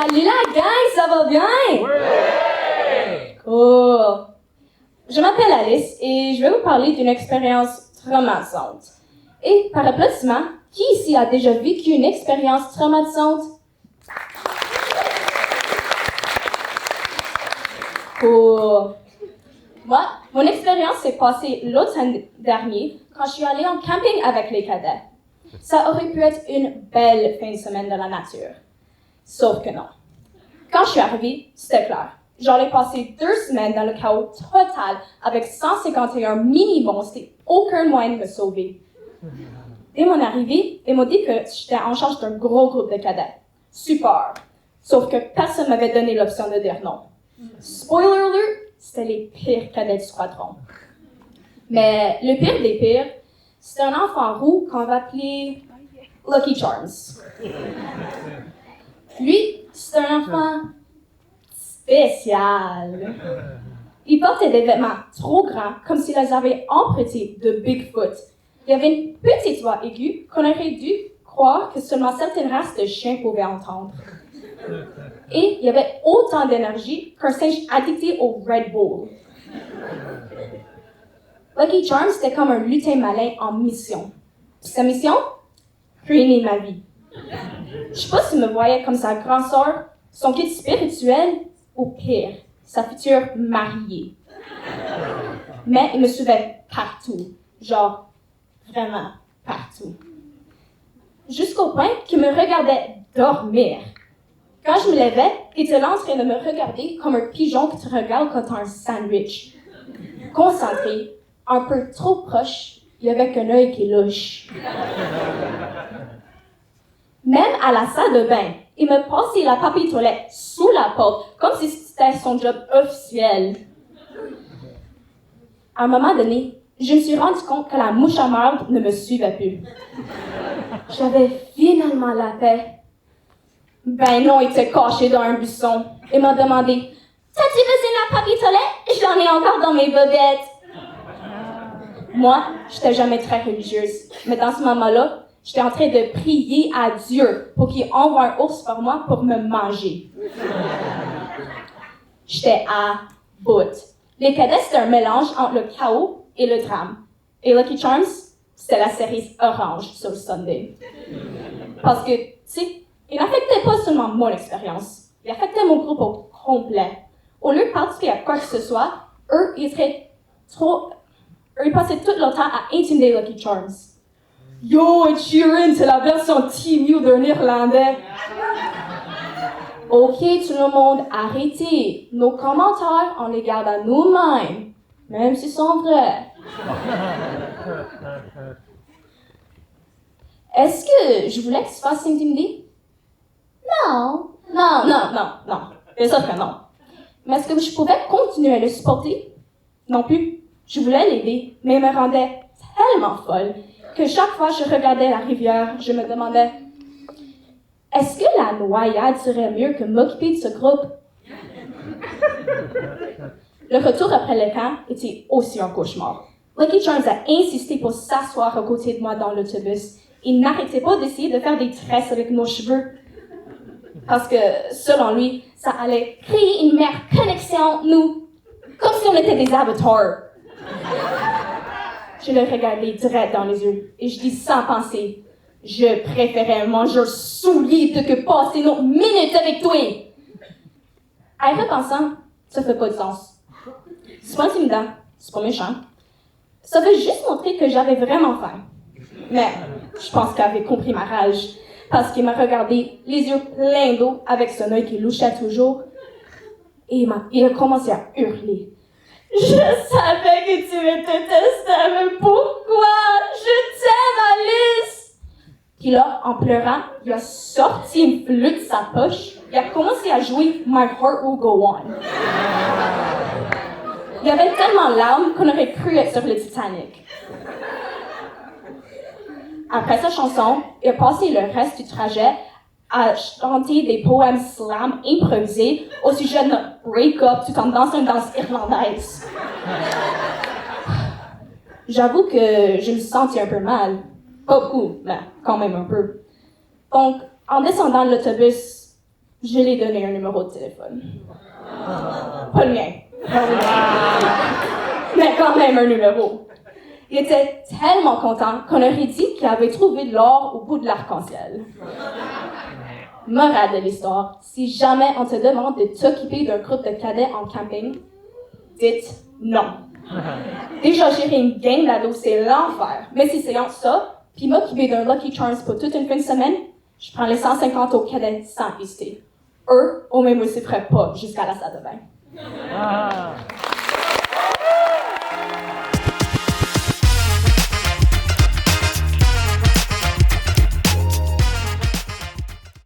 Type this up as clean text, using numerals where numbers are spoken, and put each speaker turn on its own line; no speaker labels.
Salut la gang, ça va bien?
Ouais!
Cool. Je m'appelle Alice et je vais vous parler d'une expérience traumatisante. Et par applaudissement, qui ici a déjà vécu une expérience traumatisante? Cool. Moi, mon expérience s'est passée l'automne dernier quand je suis allée en camping avec les cadets. Ça aurait pu être une belle fin de semaine de la nature. Sauf que non. Quand je suis arrivée, c'était clair. J'allais passer 2 semaines dans le chaos total avec 151 mini-monstres et aucun moyen de me sauver. Dès mon arrivée, ils m'ont dit que j'étais en charge d'un gros groupe de cadets. Super. Sauf que personne m'avait donné l'option de dire non. Spoiler alert, c'était les pires cadets du squadron. Mais le pire des pires, c'était un enfant roux qu'on va appeler Lucky Charms. Lui, c'est un enfant spécial. Il portait des vêtements trop grands, comme s'il les avait empruntés de Bigfoot. Il avait une petite voix aiguë qu'on aurait dû croire que seulement certaines races de chiens pouvaient entendre. Et il avait autant d'énergie qu'un singe addicté au Red Bull. Lucky Charms, c'était comme un lutin malin en mission. Puis sa mission? Ruiner ma vie. Je sais pas s'il me voyait comme sa grande sœur, son guide spirituel, ou pire, sa future mariée. Mais il me suivait partout. Genre, vraiment partout. Jusqu'au point qu'il me regardait dormir. Quand je me levais, il était là en train de me regarder comme un pigeon qui te regarde quand t'as un sandwich. Concentré, un peu trop proche, il avait qu'un œil qui est louche. Même à la salle de bain, il me passait la papier toilette sous la porte, comme si c'était son job officiel. À un moment donné, je me suis rendu compte que la mouche à marde ne me suivait plus. J'avais finalement la paix. Ben non, il était caché dans un buisson. Il m'a demandé « T'as-tu besoin de la papier toilette? J'en ai encore dans mes bobettes. » Moi, j'étais jamais très religieuse, mais dans ce moment-là, j'étais en train de prier à Dieu pour qu'il envoie un ours par moi pour me manger. J'étais à bout. Les cadets, c'était un mélange entre le chaos et le drame. Et Lucky Charms, c'était la cerise orange sur le Sunday. Parce que, tu sais, il n'affectait pas seulement mon expérience, il affectait mon groupe au complet. Au lieu de participer à quoi que ce soit, eux, ils passaient tout leur temps à intimider Lucky Charms. Yo, Ed Sheeran, c'est la version Team U d'un Irlandais. Ok, tout le monde, arrêtez. Nos commentaires, on les garde à nous-mêmes, même s'ils sont vrais. Est-ce que je voulais que tu fasses intimider? Non. Bien sûr que non. Mais est-ce que je pouvais continuer à le supporter? Non plus. Je voulais l'aider, mais il me rendait tellement folle que chaque fois que je regardais la rivière, je me demandais est-ce que la noyade serait mieux que m'occuper de ce groupe? Le retour après le camp était aussi un cauchemar. Lucky Charms a insisté pour s'asseoir à côté de moi dans l'autobus. Il n'arrêtait pas d'essayer de faire des tresses avec nos cheveux. Parce que, selon lui, ça allait créer une meilleure connexion entre nous. Comme si on était des avatars. Je le regardais direct dans les yeux et je dis sans penser, je préférais manger un soulier plutôt que passer une autre minute avec toi. À y repensant, ça fait pas de sens. C'est pas intimidant, c'est pas méchant. Ça veut juste montrer que j'avais vraiment faim. Mais je pense qu'il avait compris ma rage parce qu'il m'a regardé les yeux pleins d'eau avec son œil qui louchait toujours et il a commencé à hurler. Je savais que tu me détestais, mais pourquoi? Je t'aime, Alice! Puis là, en pleurant, il a sorti une flûte de sa poche. Il a commencé à jouer My Heart Will Go On. Il y avait tellement d'larmes qu'on aurait cru être sur le Titanic. Après sa chanson, il a passé le reste du trajet à chanter des poèmes slam improvisés au sujet de notre break-up tout en dansant une danse irlandaise. J'avoue que je me sentais un peu mal. Pas beaucoup, mais quand même un peu. Donc, en descendant de l'autobus, Je lui ai donné un numéro de téléphone. Pas le mien. Mais quand même un numéro. Il était tellement content qu'on aurait dit qu'il avait trouvé de l'or au bout de l'arc-en-ciel. Morale de l'histoire, si jamais on te demande de t'occuper d'un groupe de cadets en camping, dites non. Déjà, gérer une gang d'ados, c'est l'enfer. Mais si c'est entre ça, puis m'occuper d'un Lucky Charms pour toute une fin de semaine, je prends les 150 aux cadets sans hésiter. Eux, au même aussi, feraient pas jusqu'à la salle de bain.